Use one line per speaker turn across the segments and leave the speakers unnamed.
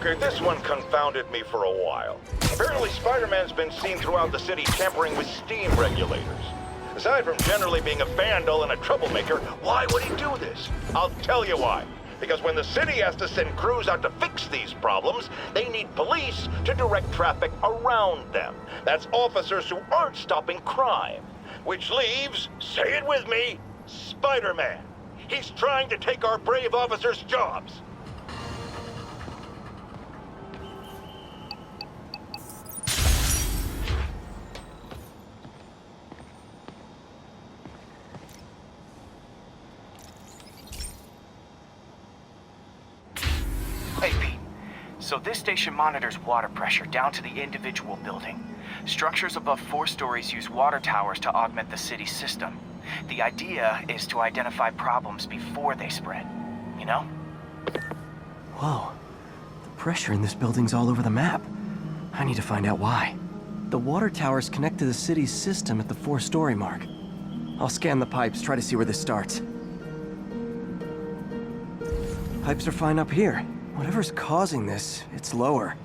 Okay, this one confounded me for a while. Apparently Spider-Man's been seen throughout the city tampering with steam regulators. Aside from generally being a vandal and a troublemaker, why would he do this? I'll tell you why. Because when the city has to send crews out to fix these problems, they need police to direct traffic around them. That's officers who aren't stopping crime. Which leaves, say it with me, Spider-Man. He's trying to take our brave officers' jobs.
Hey, Pete. So this station monitors water pressure down to the individual building. Structures above 4 stories use water towers to augment the city's system. The idea is to identify problems before they spread, you know?
Whoa. The pressure in this building's all over the map. I need to find out why. The water towers connect to the city's system at the 4-story mark. I'll scan the pipes, try to see where this starts. Pipes are fine up here. Whatever's causing this, it's lower.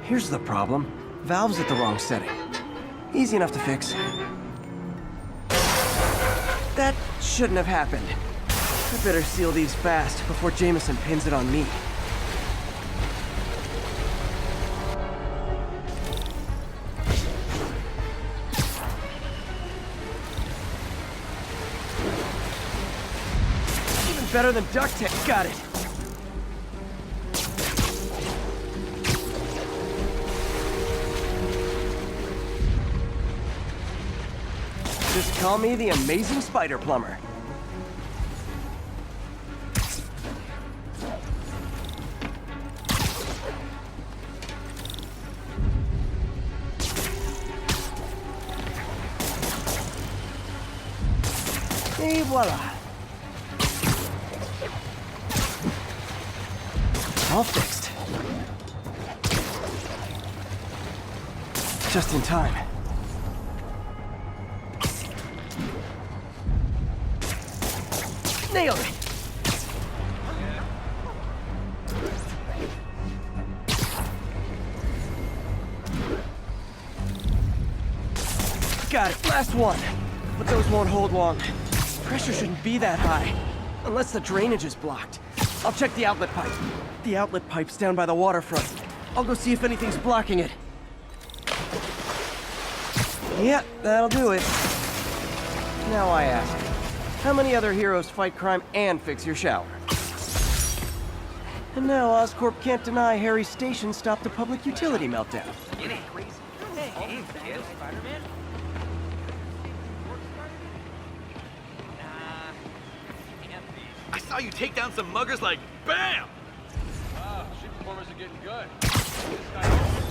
Here's the problem. Valve's at the wrong setting. Easy enough to fix. That shouldn't have happened. I better seal these fast before Jameson pins it on me. Even better than duct tape. Got it. Just call me the amazing spider plumber. Et voila. All fixed. Just in time. Nailed it! Got it, last one. But those won't hold long. Pressure shouldn't be that high, unless the drainage is blocked. I'll check the outlet pipe. The outlet pipe's down by the waterfront. I'll go see if anything's blocking it. Yep, that'll do it. Now I ask, how many other heroes fight crime and fix your shower? And now Oscorp can't deny Harry's station stopped a public utility meltdown.
It ain't crazy. Hey, kid, Spider-Man?
I saw you take down some muggers like BAM!
Ah, shit performers are getting good. This guy...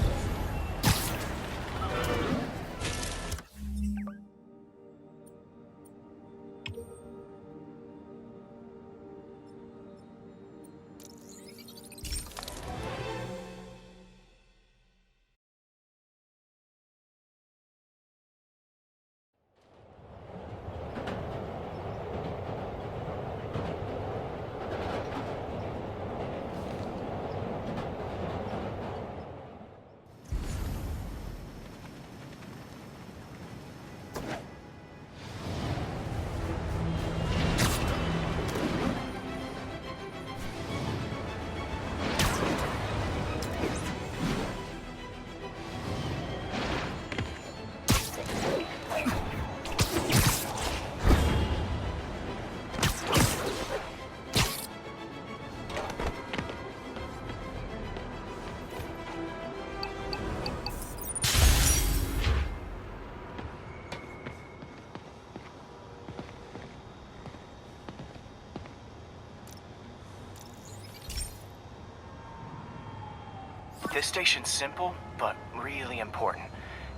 This station's simple, but really important.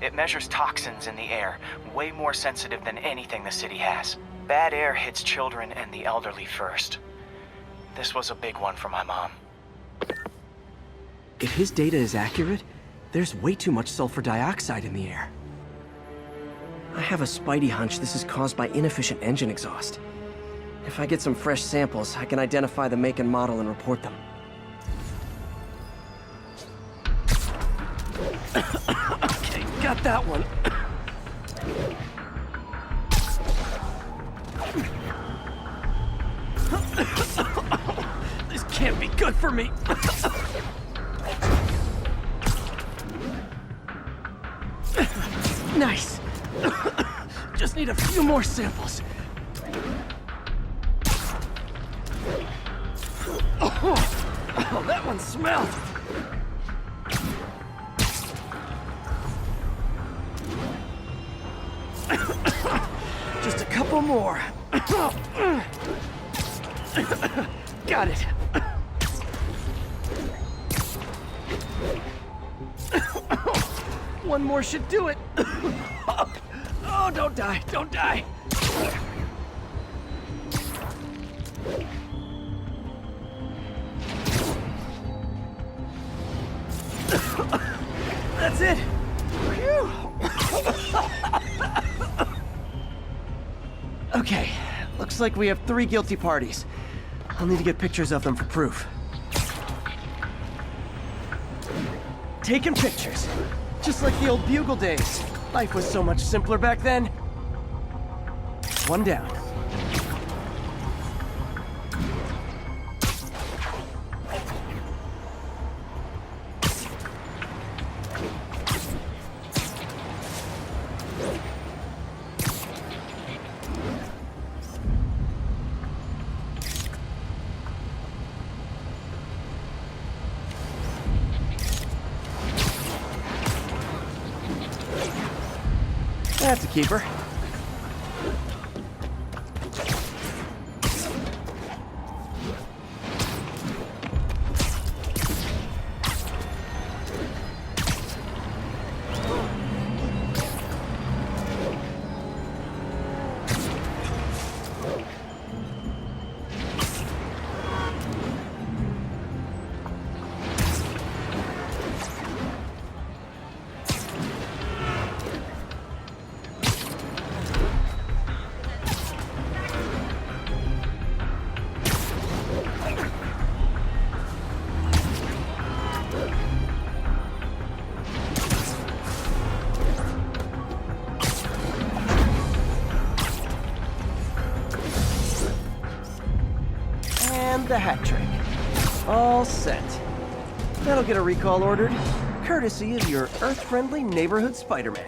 It measures toxins in the air, way more sensitive than anything the city has. Bad air hits children and the elderly first. This was a big one for my mom.
If his data is accurate, there's way too much sulfur dioxide in the air. I have a spidey hunch this is caused by inefficient engine exhaust. If I get some fresh samples, I can identify the make and model and report them. Okay, got that one. This can't be good for me. Nice. Just need a few more samples. Oh, that one smelled. Just a couple more. Got it. One more should do it. Oh, don't die, don't die. That's it. Phew. Okay, looks like we have 3 guilty parties. I'll need to get pictures of them for proof. Taking pictures. Just like the old Bugle days. Life was so much simpler back then. One down. That's a keeper. The hat trick. All set. That'll get a recall ordered, courtesy of your Earth-friendly neighborhood Spider-Man.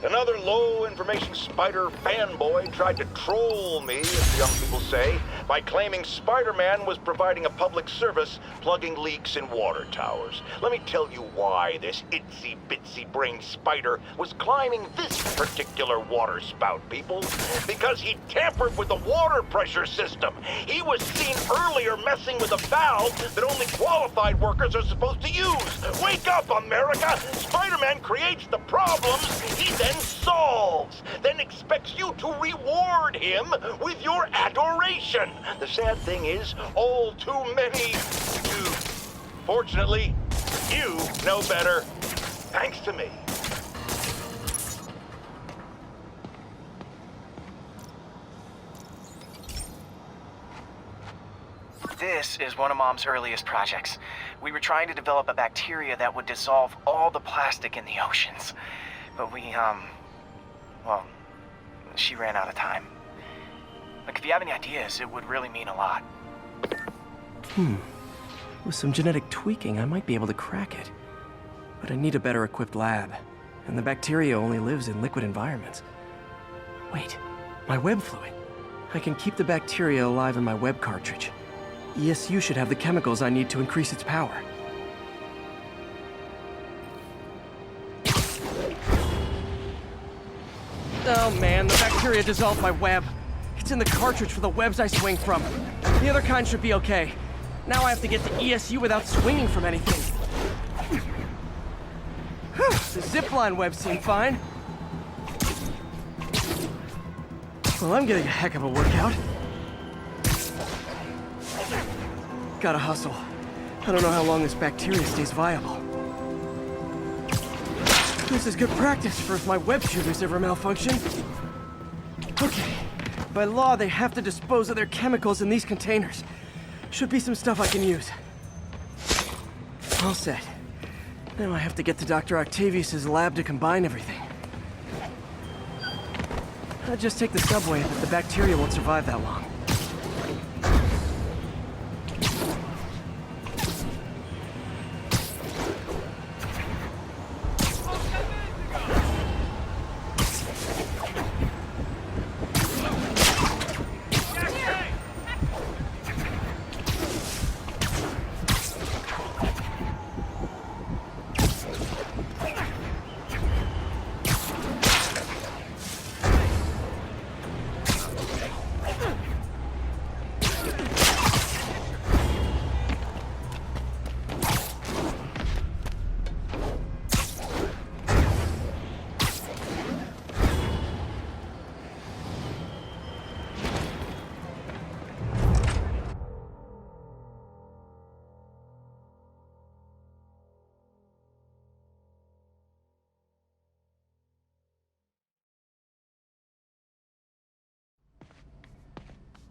Another low-information spider fanboy tried to troll me, as young people say, by claiming Spider-Man was providing a public service plugging leaks in water towers. Let me tell you why this itsy-bitsy-brained spider was climbing this particular water spout, people. Because he tampered with the water pressure system. He was seen earlier messing with a valve that only qualified workers are supposed to use. Wake up, America! Spider-Man creates the problems he then solves, then expects you to reward him with your adoration. The sad thing is, all too many do. Fortunately, You know better. Thanks to me.
This is one of Mom's earliest projects. We were trying to develop a bacteria that would dissolve all the plastic in the oceans. But well, she ran out of time. Like, if you have any ideas, it would really mean a lot.
With some genetic tweaking, I might be able to crack it. But I need a better equipped lab. And the bacteria only lives in liquid environments. Wait, my web fluid. I can keep the bacteria alive in my web cartridge. ESU should have the chemicals I need to increase its power. Oh man, the bacteria dissolved my web. It's in the cartridge for the webs I swing from. The other kind should be okay. Now I have to get to ESU without swinging from anything. The zipline webs seem fine. Well, I'm getting a heck of a workout. Gotta hustle. I don't know how long this bacteria stays viable. This is good practice for if my web shooters ever malfunction. Okay. By law, they have to dispose of their chemicals in these containers. Should be some stuff I can use. All set. Now I have to get to Dr. Octavius's lab to combine everything. I'll just take the subway, but the bacteria won't survive that long.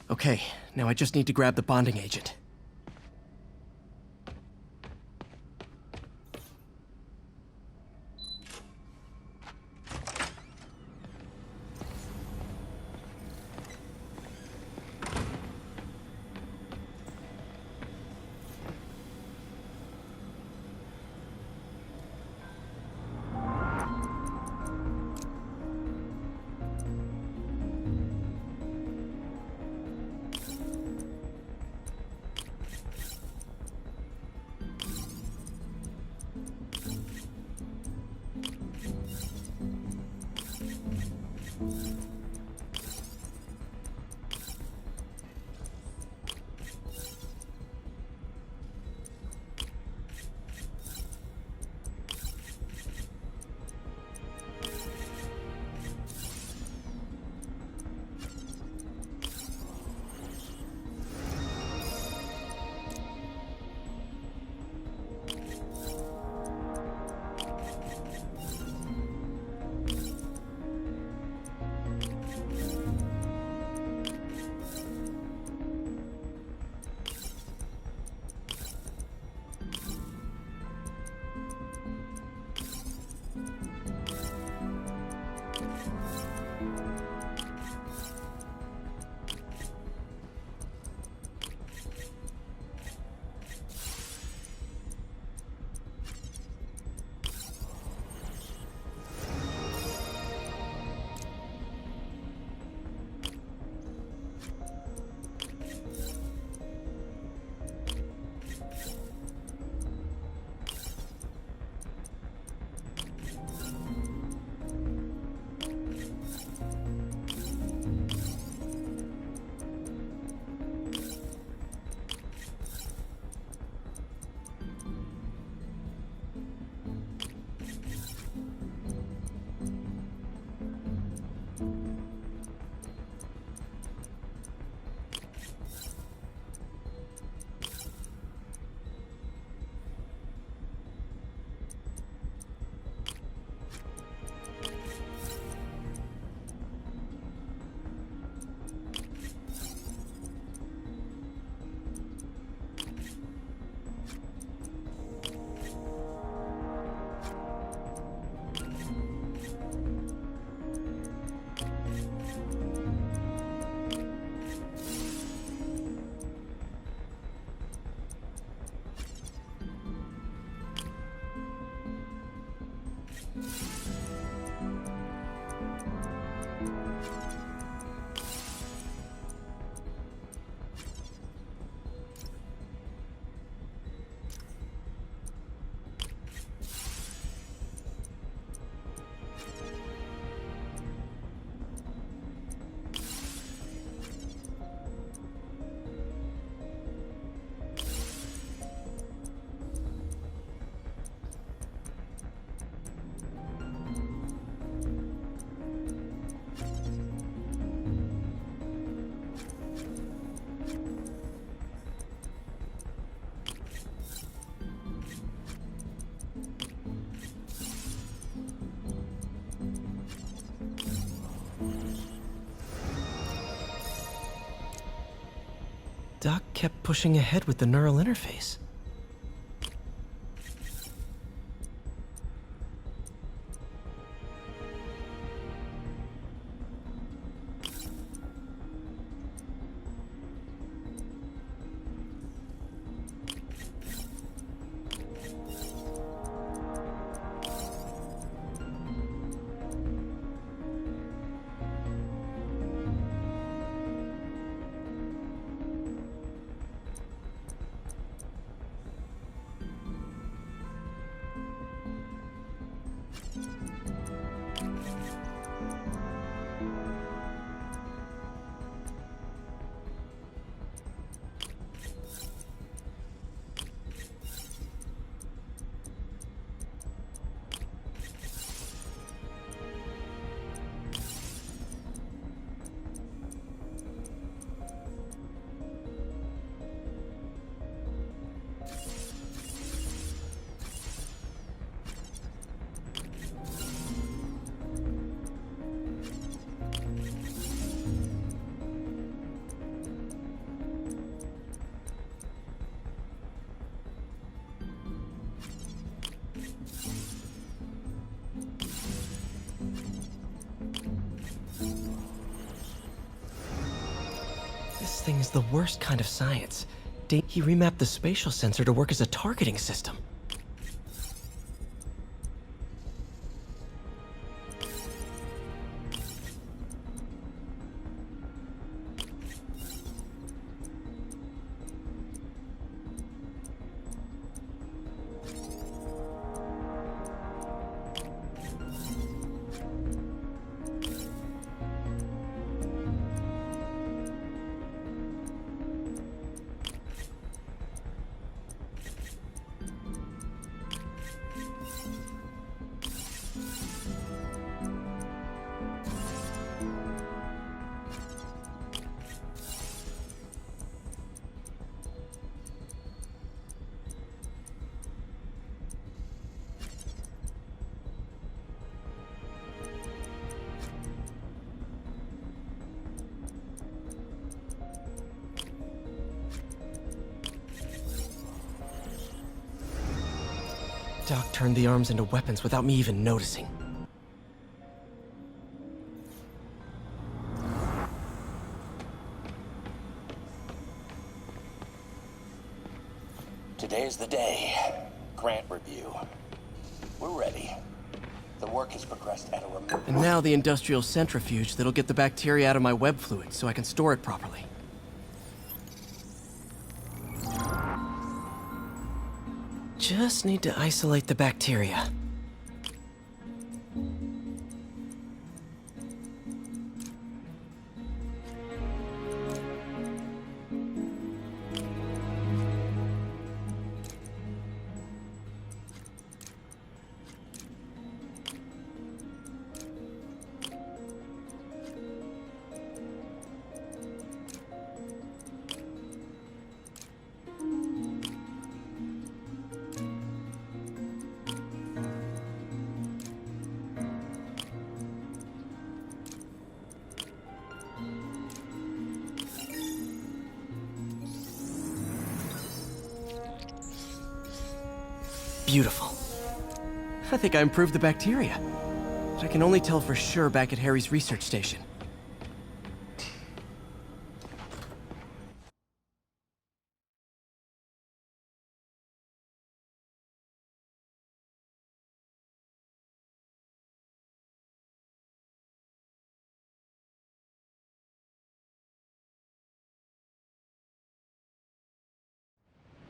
Okay, now I just need to grab the bonding agent.
Doc kept pushing ahead with the neural interface. This thing is the worst kind of science. He remapped the spatial sensor to work as a targeting system. Doc turned the arms into weapons without me even noticing.
Today's the day. Grant review. We're ready. The work has progressed at a remarkable...
And now the industrial centrifuge that'll get the bacteria out of my web fluid so I can store it properly. Just need to isolate the bacteria. Beautiful. I think I improved the bacteria. But I can only tell for sure back at Harry's research station.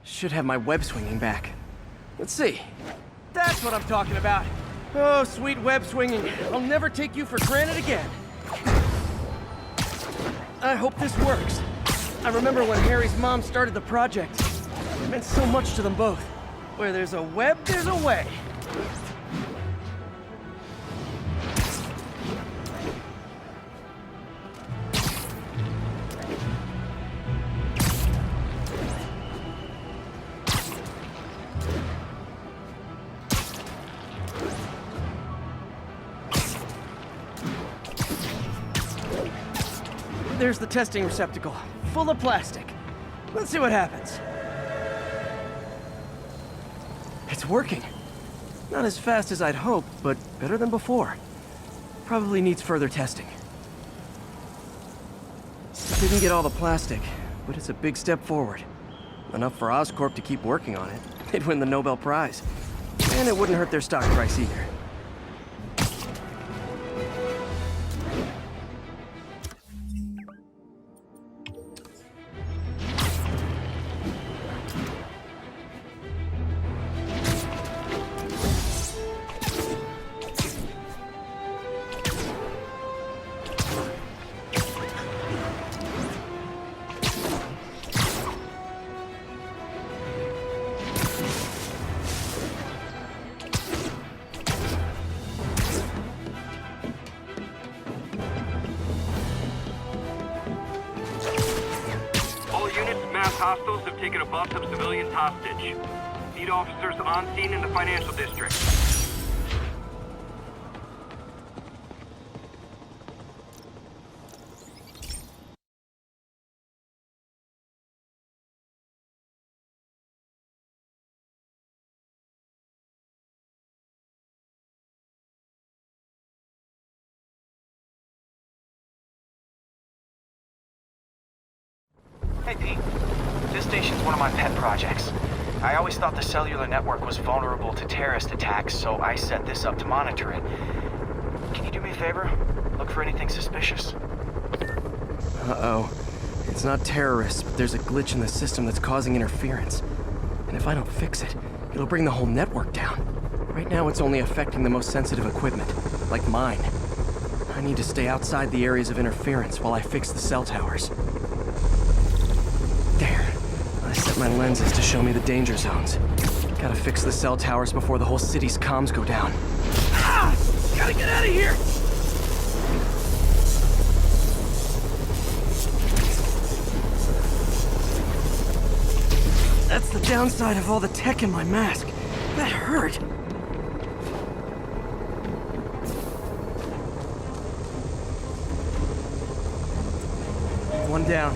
Should have my web swinging back. Let's see. That's what I'm talking about. Oh, sweet web swinging. I'll never take you for granted again. I hope this works. I remember when Harry's mom started the project. It meant so much to them both. Where there's a web, there's a way. There's the testing receptacle, full of plastic. Let's see what happens. It's working. Not as fast as I'd hoped, but better than before. Probably needs further testing. Didn't get all the plastic, but it's a big step forward. Enough for Oscorp to keep working on it. They'd win the Nobel Prize. And it wouldn't hurt their stock price either.
Mass hostiles have taken a bunch of civilians hostage. Need officers on scene in the financial district.
Hey, Pete. This station's one of my pet projects. I always thought the cellular network was vulnerable to terrorist attacks, so I set this up to monitor it. Can you do me a favor? Look for anything suspicious.
Uh-oh. It's not terrorists, but there's a glitch in the system that's causing interference. And if I don't fix it, it'll bring the whole network down. Right now, it's only affecting the most sensitive equipment, like mine. I need to stay outside the areas of interference while I fix the cell towers. There. I set my lenses to show me the danger zones. Gotta fix the cell towers before the whole city's comms go down. Ah! Gotta get out of here! That's the downside of all the tech in my mask. That hurt. One down.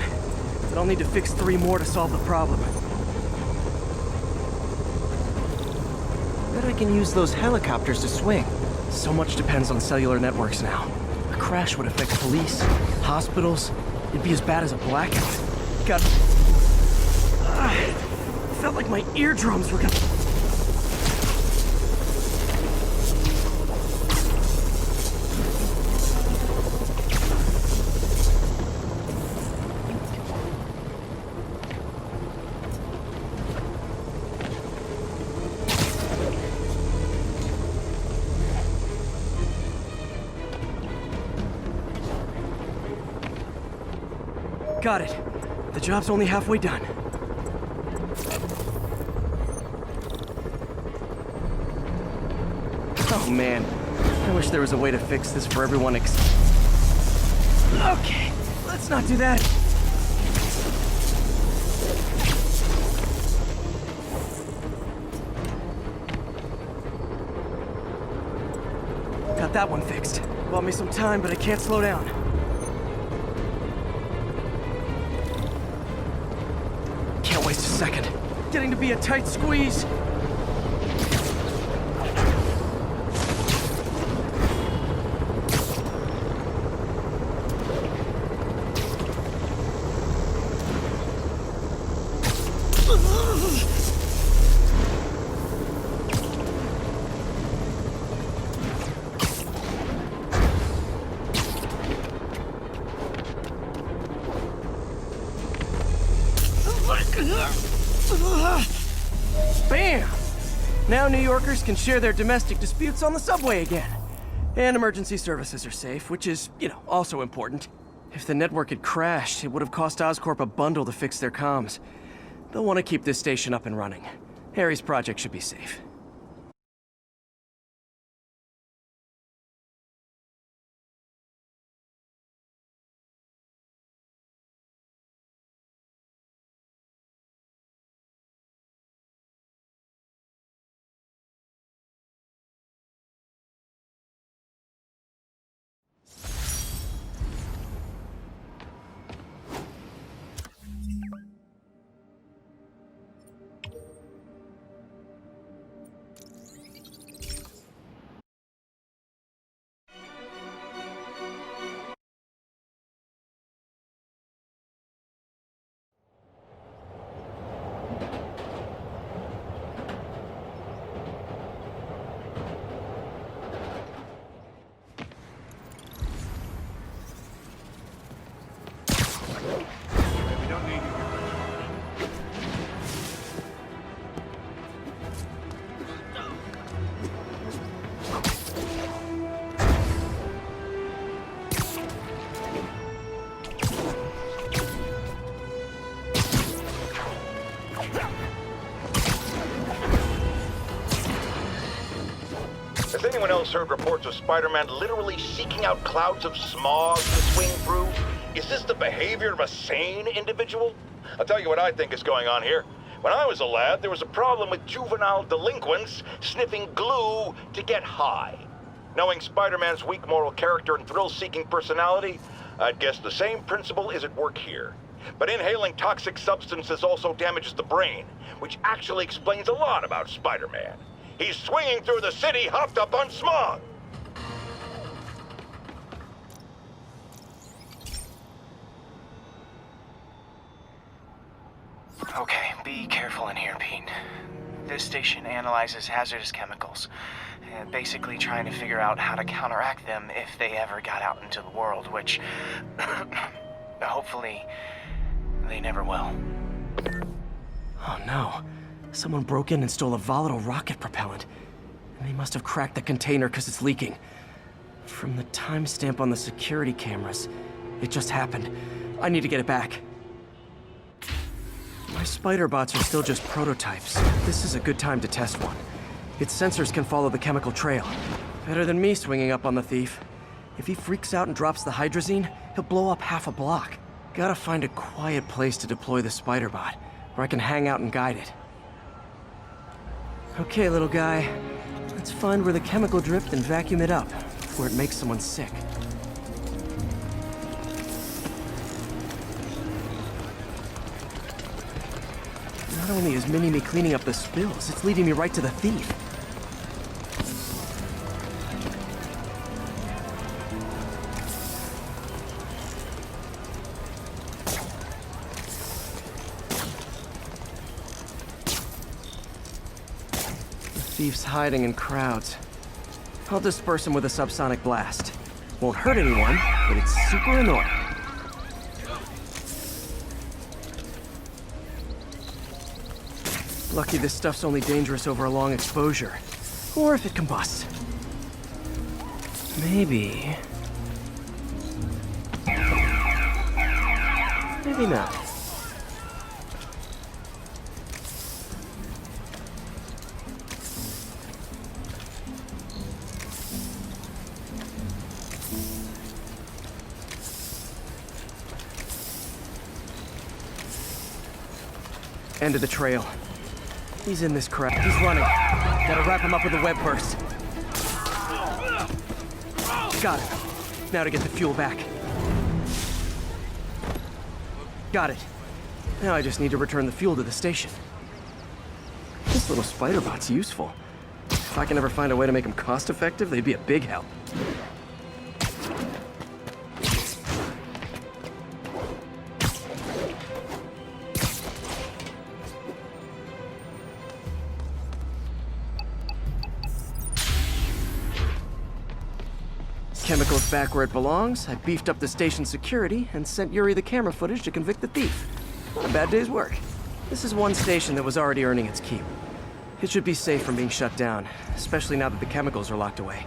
But I'll need to fix 3 more to solve the problem. Bet I can use those helicopters to swing. So much depends on cellular networks now. A crash would affect police, hospitals. It'd be as bad as a blackout. Got... felt like my eardrums were gonna... Got it. The job's only halfway done. Oh man, I wish there was a way to fix this for everyone Okay, let's not do that. Got that one fixed. Bought me some time, but I can't slow down. Can't waste a second. Getting to be a tight squeeze. Bam! Now New Yorkers can share their domestic disputes on the subway again. And emergency services are safe, which is, also important. If the network had crashed, it would have cost Oscorp a bundle to fix their comms. They'll want to keep this station up and running. Harry's project should be safe.
anyone else heard reports of Spider-Man literally seeking out clouds of smog to swing through? Is this the behavior of a sane individual? I'll tell you what I think is going on here. When I was a lad, there was a problem with juvenile delinquents sniffing glue to get high. Knowing Spider-Man's weak moral character and thrill-seeking personality, I'd guess the same principle is at work here. But inhaling toxic substances also damages the brain, which actually explains a lot about Spider-Man. He's swinging through the city hopped up on smog.
Okay, be careful in here, Pete. This station analyzes hazardous chemicals, basically trying to figure out how to counteract them if they ever got out into the world, which hopefully they never will.
Oh no. Someone broke in and stole a volatile rocket propellant. And they must have cracked the container because it's leaking. From the timestamp on the security cameras, it just happened. I need to get it back. My spider bots are still just prototypes. This is a good time to test one. Its sensors can follow the chemical trail. Better than me swinging up on the thief. If he freaks out and drops the hydrazine, he'll blow up half a block. Gotta find a quiet place to deploy the spider bot, where I can hang out and guide it. Okay, little guy. Let's find where the chemical dripped and vacuum it up, before it makes someone sick. Not only is Mini-Me cleaning up the spills, it's leading me right to the thief. The thief's hiding in crowds. I'll disperse him with a subsonic blast. Won't hurt anyone, but it's super annoying. Lucky this stuff's only dangerous over a long exposure. Or if it combusts. Maybe... maybe not. End of the trail. He's in this crap. He's running. Gotta wrap him up with a web burst. Got it. Now to get the fuel back. Got it. Now I just need to return the fuel to the station. This little spider bot's useful. If I can ever find a way to make them cost-effective, they'd be a big help. Chemicals back where it belongs, I beefed up the station's security and sent Yuri the camera footage to convict the thief. Not a bad day's work. This is one station that was already earning its keep. It should be safe from being shut down, especially now that the chemicals are locked away.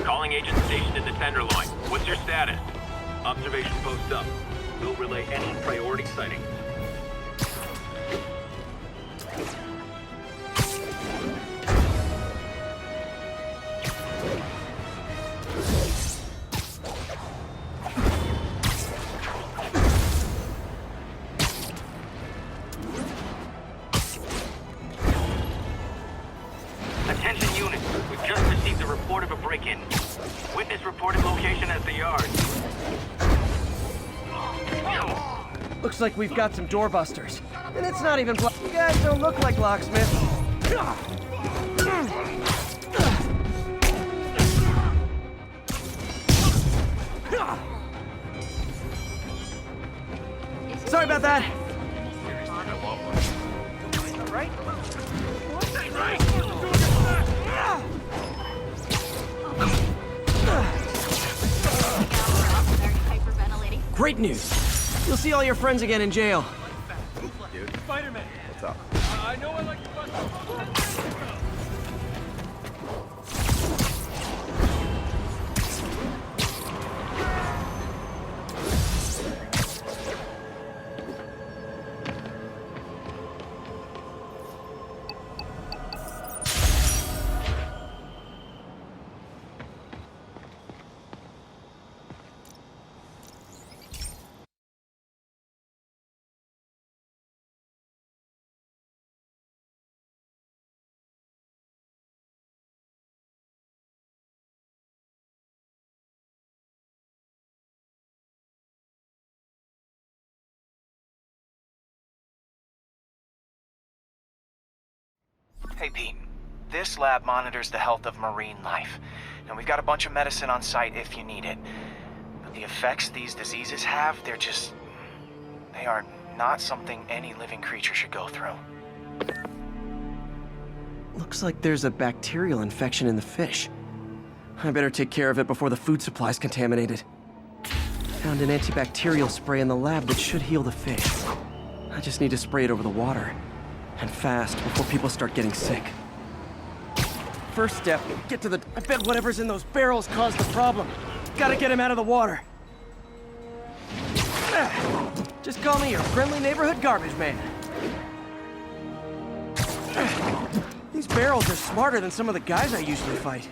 Calling agent stationed in the Tenderloin. What's your status? Observation post up. We'll relay any priority sightings. Attention units. We've just received a report of a break-in. Witness reported location as the yard.
Looks like we've got some doorbusters. And it's not even You guys don't look like locksmiths. Sorry about that. Great news. You'll see all your friends again in jail.
Spider-Man. What's up? I know I like to bust.
Hey, Pete. This lab monitors the health of marine life. And we've got a bunch of medicine on site if you need it. But the effects these diseases have, they are not something any living creature should go through.
Looks like there's a bacterial infection in the fish. I better take care of it before the food supply's contaminated. Found an antibacterial spray in the lab that should heal the fish. I just need to spray it over the water. And fast, before people start getting sick. First step, get to the... I bet whatever's in those barrels caused the problem. Gotta get him out of the water. Just call me your friendly neighborhood garbage man. These barrels are smarter than some of the guys I usually fight.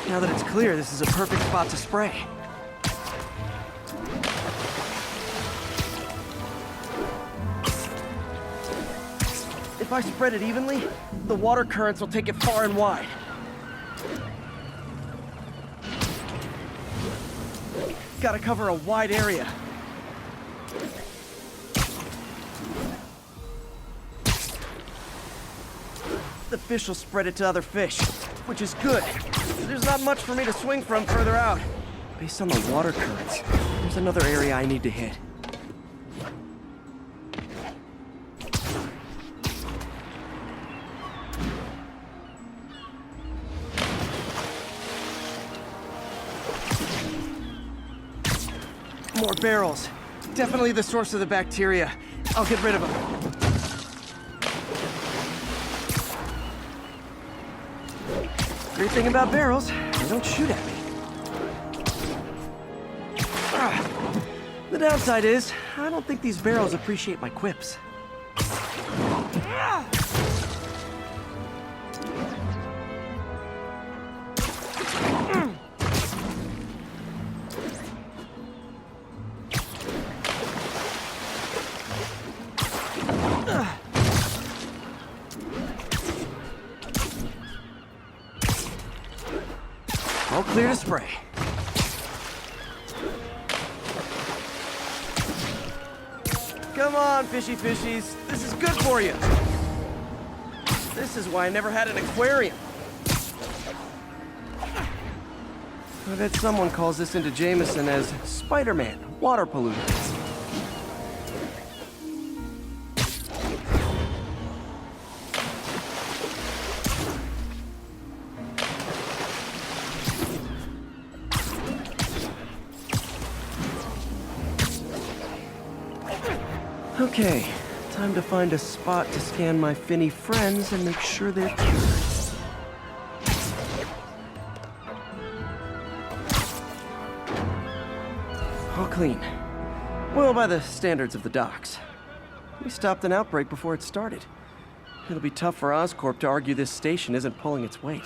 Now that it's clear, this is a perfect spot to spray. If I spread it evenly, the water currents will take it far and wide. Gotta cover a wide area. The fish will spread it to other fish, which is good. There's not much for me to swing from further out. Based on the water currents, there's another area I need to hit. More barrels. Definitely the source of the bacteria. I'll get rid of them. Great thing about barrels, they don't shoot at me. The downside is, I don't think these barrels appreciate my quips. All clear to spray. Come on, fishy fishies. This is good for you. This is why I never had an aquarium. I bet someone calls this into Jameson as Spider-Man, water pollutant. Okay, time to find a spot to scan my finny friends and make sure they're cured. All clean. Well, by the standards of the docks. We stopped an outbreak before it started. It'll be tough for Oscorp to argue this station isn't pulling its weight.